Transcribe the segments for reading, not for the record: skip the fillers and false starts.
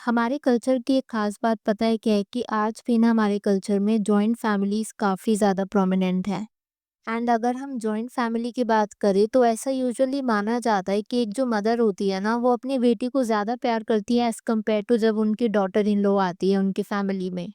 हमारे कल्चर की एक ख़ास बात पता है क्या है कि आज भी ना हमारे कल्चर में जॉइंट फैमिलीज़ काफ़ी ज़्यादा प्रोमिनेंट हैं। एंड अगर हम जॉइंट फैमिली की बात करें तो ऐसा यूजुअली माना जाता है कि एक जो मदर होती है ना वो अपनी बेटी को ज़्यादा प्यार करती है एज़ कम्पेयर टू जब उनकी डॉटर इन लॉ आती है उनकी फैमिली में।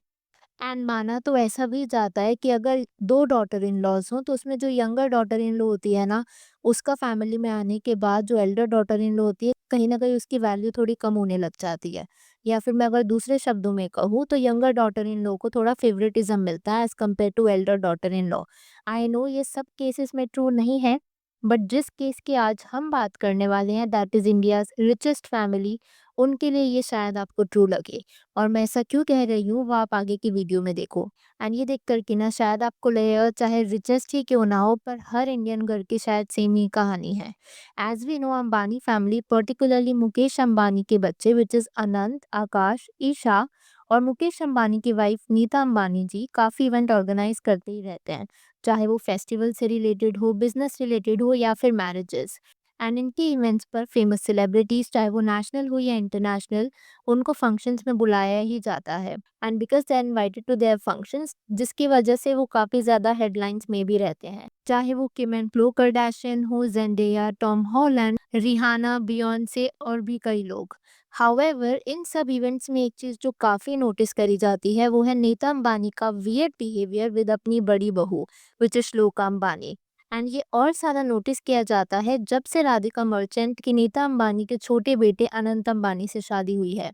एंड माना तो ऐसा भी जाता है कि अगर 2 डॉटर इन लॉज़ हों तो उसमें जो यंगर डॉटर इन लॉ होती है ना, उसका फैमिली में आने के बाद जो एल्डर डॉटर इन लॉ होती है, कहीं न कहीं उसकी वैल्यू थोड़ी कम होने लग जाती है। या फिर मैं अगर दूसरे शब्दों में कहूँ तो यंगर डॉटर इन लॉ को थोड़ा फ़ेवरेटिज़्म मिलता है as compare to elder daughter in law. I know ये सब केसेस में ट्रू नहीं है, बट जिस केस की आज हम बात करने वाले हैं that is India's richest family, उनके लिए ये शायद आपको ट्रू लगे। और मैं ऐसा क्यों कह रही हूँ वो आप आगे की वीडियो में देखो। एंड ये देख कर के ना शायद आपको लगेगा चाहे रिचेस्ट ही क्यों ना हो पर हर इंडियन घर की शायद सेम ही कहानी है। As we know Ambani family particularly Mukesh Ambani के बच्चे विच इज़ अनंत, आकाश, ईशा और मुकेश अंबानी की वाइफ नीता अंबानी जी काफ़ी इवेंट ऑर्गेनाइज करते ही रहते हैं, चाहे वो फेस्टिवल से रिलेटेड हो, बिजनेस रिलेटेड हो या फिर मैरिजेस। एंड इनके इवेंट्स पर फेमस सेलिब्रिटीज चाहे वो नेशनल हो या इंटरनेशनल, उनको फंक्शंस में बुलाया ही जाता है। And because they are invited to their functions, जिसकी वजह से वो काफ़ी ज़्यादा हेडलाइंस में भी रहते हैं, चाहे वो किम एंड क्लो करदाशियन हो, जेंडेया, टॉम हॉलैंड, रिहाना, बियॉन्से और भी कई लोग। हाउएवर इन सब इवेंट्स में एक चीज़ जो काफ़ी नोटिस करी जाती है वो है नीता अंबानी का वियर्ड बिहेवियर विद अपनी बड़ी बहू which is shloka Ambani. And ये और ज़्यादा नोटिस किया जाता है जब से राधिका मर्चेंट की नीता अंबानी के छोटे बेटे अनंत अंबानी से शादी हुई है।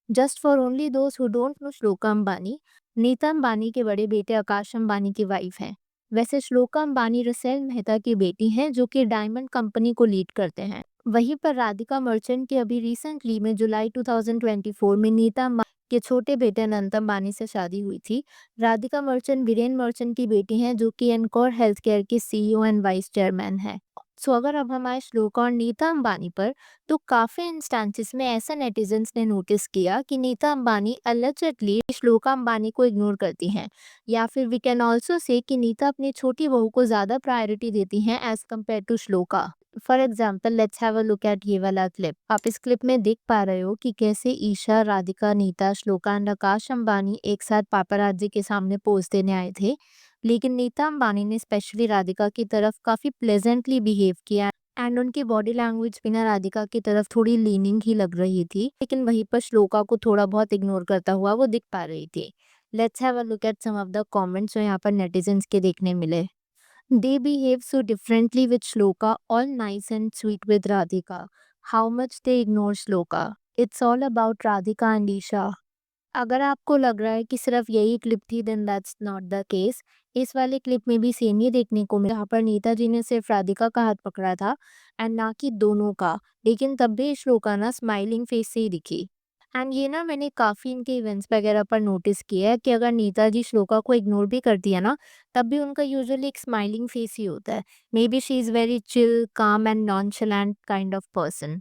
Just for only those who don't know Shloka Ambani, Nita Ambani के बड़े बेटे आकाश अंबानी की वाइफ हैं। वैसे श्लोका अंबानी रसेल मेहता की बेटी हैं जो कि डायमंड कंपनी को लीड करते हैं। वहीं पर राधिका मर्चेंट की अभी रिसेंटली में जुलाई 2024 में नीता अंबानी के छोटे बेटे अनंत अंबानी से शादी हुई थी। राधिका मर्चेंट वीरेन मर्चेंट की बेटी हैं जो कि एनकोर हेल्थ केयर के सीईओ एंड वाइस चेयरमैन हैं। सो अगर अब हम आए श्लोका और नीता अंबानी पर, तो काफ़ी इंस्टेंसेस में ऐसा नेटिजन्स ने नोटिस किया कि नीता अंबानी अलिजिडली श्लोका अंबानी को इग्नोर करती हैं, या फिर वी कैन ऑल्सो से कि नीता अपनी छोटी बहू को ज़्यादा प्रायोरिटी देती हैं as compare to Shloka. For example let's have a look at ये वाला क्लिप। आप इस क्लिप में देख पा रहे हो कि कैसे ईशा, राधिका, नीता, श्लोका एंड आकाश अंबानी एक साथ पापाराजी के सामने पोज देने आए थे, लेकिन नीता अंबानी ने स्पेशली राधिका की तरफ काफ़ी प्लेजेंटली बिहेव किया। एंड उनकी बॉडी लैंग्वेज भी ना राधिका की तरफ थोड़ी लीनिंग ही लग रही थी, लेकिन वहीं पर श्लोका को थोड़ा बहुत इग्नोर करता हुआ वो दिख पा रही थी। Let's have a look at some of the comments जो यहाँ पर नेटिजन्स के देखने मिले। They behave so differently with Shloka, all nice and sweet with Radhika, how much they ignore Shloka, it's all about Radhika and Isha. अगर आपको लग रहा है कि सिर्फ यही क्लिप थी then that's not the case. इस वाले क्लिप में भी सेम ही देखने को मिला, जहाँ पर नीता जी ने सिर्फ राधिका का हाथ पकड़ा था एंड ना कि दोनों का, लेकिन तब भी श्लोका ना स्माइलिंग फेस से ही दिखी। एंड ये ना मैंने काफ़ी इनके इवेंट्स वगैरह पर नोटिस किया है कि अगर नीता जी श्लोका को इग्नोर भी करती है ना, तब भी उनका यूजुअली एक स्माइलिंग फेस ही होता है। Maybe she is very chill, calm and nonchalant kind of person.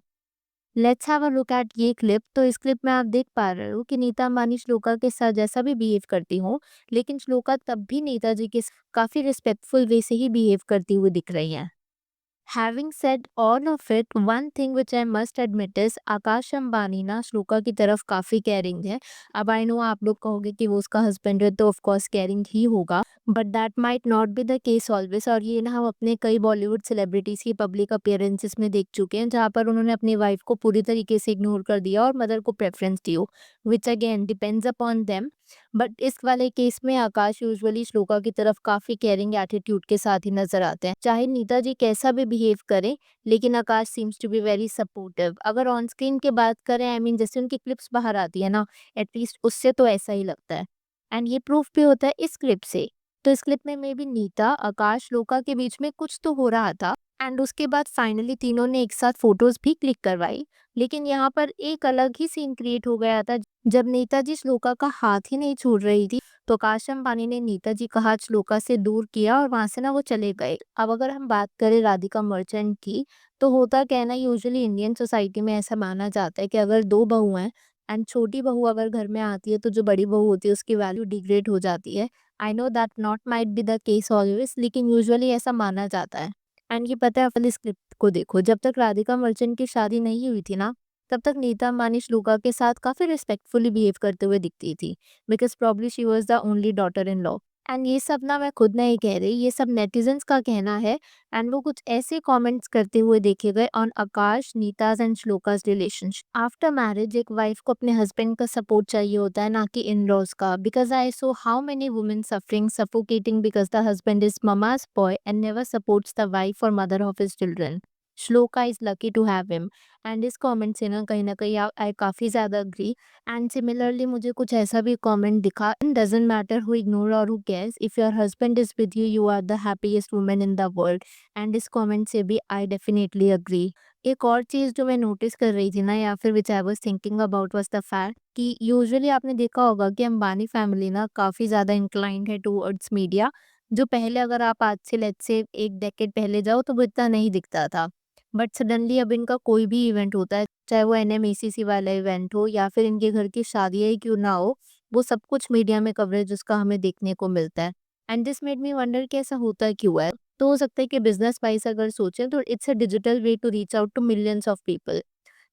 Let's have a look at ये क्लिप। तो इस क्लिप में आप देख पा रहे हो कि नीता अंबानी श्लोका के साथ जैसा भी बिहेव करती हो, लेकिन श्लोका तब भी नेताजी के काफ़ी रिस्पेक्टफुल वे से ही बिहेव करती हुई दिख रही हैं। Having said all of it, one thing which I must admit is Akash Ambani ना श्लोका की तरफ काफ़ी केयरिंग है। अब आई नो आप लोग कहोगे कि वो उसका हस्बैंड है तो ऑफ कोर्स केयरिंग ही होगा, but that might not be the case always. और ये ना हम अपने कई बॉलीवुड सेलिब्रिटीज़ की पब्लिक अपीयरेंसेस में देख चुके हैं जहाँ पर उन्होंने अपनी वाइफ को पूरी तरीके से इग्नोर कर दिया और मदर को प्रेफरेंस दी हो, which again depends upon them. But इस वाले केस में आकाश यूजुअली श्लोका की तरफ काफ़ी केयरिंग एटीट्यूड के साथ ही नजर आते हैं, चाहे नीता जी कैसा भी बिहेव करें, लेकिन Akash seems to be very supportive. अगर ऑन स्क्रीन की बात करें, आई मीन जैसे उनकी क्लिप्स बाहर आती है ना, एटलीस्ट उससे तो ऐसा ही लगता है। एंड ये प्रूफ भी होता है इस क्लिप से। तो इस क्लिप में मे बी नीता, आकाश, श्लोका के बीच में कुछ तो हो रहा था एंड उसके बाद फाइनली तीनों ने एक साथ फोटोज भी क्लिक करवाई, लेकिन यहाँ पर एक अलग ही सीन क्रिएट हो गया था। जब नेताजी श्लोका का हाथ ही नहीं छोड़ रही थी, तो आकाश अंबानी ने नेताजी का हाथ श्लोका से दूर किया और वहां से ना वो चले गए। अब अगर हम बात करें राधिका मर्चेंट की, तो होता क्या है ना, यूजुअली इंडियन सोसाइटी में ऐसा माना जाता है कि अगर दो बहू हैं एंड छोटी बहू अगर घर में आती है तो जो बड़ी बहू होती है उसकी वैल्यू डिग्रेड हो जाती है। I know that not might be the case always, लेकिन यूजुअली ऐसा माना जाता है। एंड ये पता है, इस स्क्रिप्ट को देखो, जब तक राधिका मर्चेंट की शादी नहीं हुई थी ना, तब तक नीता अंबानी श्लोका के साथ काफ़ी रिस्पेक्टफुली बिहेव करते हुए दिखती थी, because probably she was the only daughter in law. And ये सब ना मैं खुद नहीं कह रही, ये सब नेटिज़न्स का कहना है। एंड वो कुछ ऐसे कमेंट्स करते हुए देखे गए on Akash, Nita's and Shloka's relationship. After marriage एक वाइफ को अपने हस्बैंड का सपोर्ट चाहिए होता है, ना कि इन-लॉज़ का, because I saw how many women suffering, suffocating because the husband is mama's boy and never supports the wife और mother of his children. Shloka is lucky to have him. And इस comment से ना कहीं न कहीं आई काफ़ी ज़्यादा एग्री। एंड सिमिलरली मुझे कुछ ऐसा भी कमेंट दिखा, डज़न्ट मैटर हू इग्नोर और who cares, if your husband is with you, you are the happiest woman in the world. And इस कमेंट से भी आई डेफिनेटली एग्री। एक और चीज़ जो मैं नोटिस कर रही थी ना, या फिर which I was thinking about was the fact कि यूजुअली आपने देखा होगा कि अंबानी फैमिली ना काफ़ी ज़्यादा इंक्लाइंड है टुवर्ड्स मीडिया। जो पहले अगर आप आज से लेट्स से 1 डेकेड पहले जाओ तो वो इतना नहीं दिखता था। बट सडनली अब इनका कोई भी इवेंट होता है, चाहे वो एनएमएसीसी वाला इवेंट हो या फिर इनके घर की शादियाँ ही क्यों ना हो, वो सब कुछ मीडिया में कवरेज उसका हमें देखने को मिलता है। And this made me wonder कि ऐसा होता क्यों है? तो हो सकता है कि बिज़नेस वाइज़ अगर सोचें तो it's a digital way to reach out to millions of people.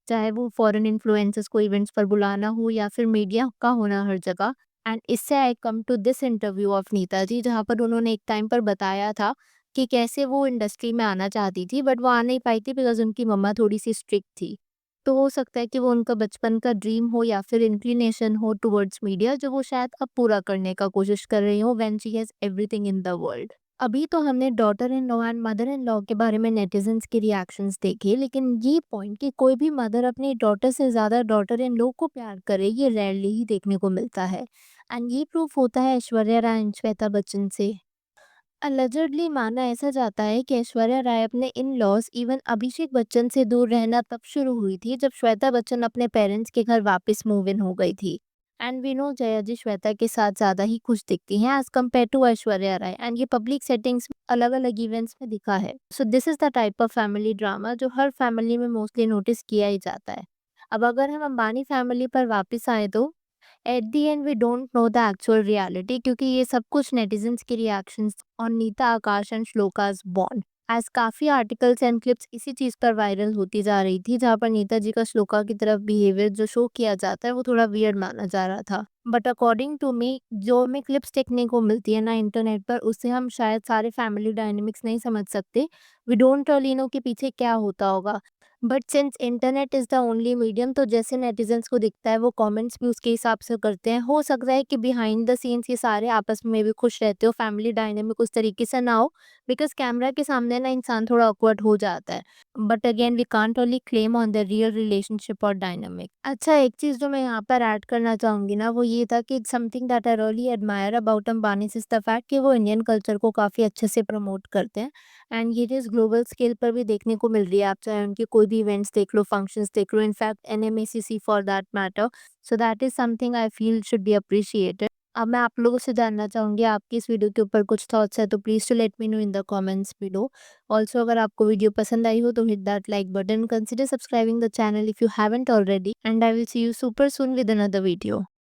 चाहे वो फॉरेन इन्फ्लुएंसर्स को इवेंट्स पर बुलाना हो या फिर मीडिया का होना हर जगह। एंड इससे I come to this interview of Nita ji, जहाँ पर उन्होंने एक टाइम पर बताया था कि कैसे वो इंडस्ट्री में आना चाहती थी, बट वो आ नहीं पाई थी बिकॉज उनकी मम्मा थोड़ी सी स्ट्रिक्ट थी। तो हो सकता है कि वो उनका बचपन का ड्रीम हो या फिर इंक्लिनेशन हो टुवर्ड्स मीडिया, जो वो शायद अब पूरा करने का कोशिश कर रही हो when she has everything in the world. अभी तो हमने daughter in law and mother in law के बारे में नेटिजन्स के रिएक्शंस देखे, लेकिन ये पॉइंट कि कोई भी मदर अपनी डॉटर से ज़्यादा डॉटर इन लॉ को प्यार करे, ये रेयरली ही देखने को मिलता है। एंड ये प्रूफ होता है ऐश्वर्या राय एंड श्वेता बच्चन से। अलेजेडली माना ऐसा जाता है कि ऐश्वर्या राय अपने in laws even Abhishek Bachchan से दूर रहना तब शुरू हुई थी जब श्वेता बच्चन अपने पेरेंट्स के घर वापस मूव इन हो गई थी। And we know Jaya ji Shweta के साथ ज़्यादा ही खुश दिखती हैं as compare to Aishwarya Rai, and ये पब्लिक सेटिंग्स अलग अलग इवेंट्स में दिखा है। So this is the type of family drama जो हर फैमिली में मोस्टली नोटिस किया ही जाता है। अब अगर हम अंबानी फैमिली पर वापस आए तो at the end we don't know the actual reality, क्योंकि ये सब कुछ नेटिजन्स के रिएक्शंस और Nita Akash and Shloka's bond as काफ़ी आर्टिकल्स एंड क्लिप्स इसी चीज़ पर वायरल होती जा रही थी, जहाँ पर नीता जी का श्लोका की तरफ बिहेवियर जो शो किया जाता है वो थोड़ा वियर्ड माना जा रहा था। बट अकॉर्डिंग टू मी जो हमें क्लिप्स देखने को मिलती है ना इंटरनेट पर, उससे हम शायद सारे फैमिली डायनेमिक्स नहीं समझ सकते। वी डोंट रियली नो कि पीछे क्या होता होगा। But since internet is the only medium, तो जैसे नेटिजन्स को दिखता है वो कमेंट्स भी उसके हिसाब से करते हैं। हो सकता है कि बिहाइंड द सीन्स ये सारे आपस में भी खुश रहते हो, फैमिली डायनेमिक उस तरीके से ना हो, बिकॉज कैमरा के सामने ना इंसान थोड़ा ऑकवर्ड हो जाता है। But again we can't only claim on the real relationship और डायनामिक। अच्छा, एक चीज़ जो मैं यहाँ पर ऐड करना चाहूँगी ना, वो ये था कि something that I really admire about Ambanis is the fact कि वो इंडियन कल्चर को काफ़ी अच्छे से प्रमोट करते हैं। एंड ये चीज़ ग्लोबल स्केल पर भी देखने को मिल रही है। आप चाहे उनके कोई भी इवेंट्स देख लो, फंक्शंस देख लो, in fact NMACC for that matter. So that is something I feel should be appreciated. अब मैं आप लोगों से जानना चाहूँगी आपकी इस वीडियो के ऊपर कुछ थॉट्स है तो please to let me know in the comments below. Also अगर आपको वीडियो पसंद आई हो तो hit that like button, consider subscribing the channel if you haven't already, and I will see you super soon with another video.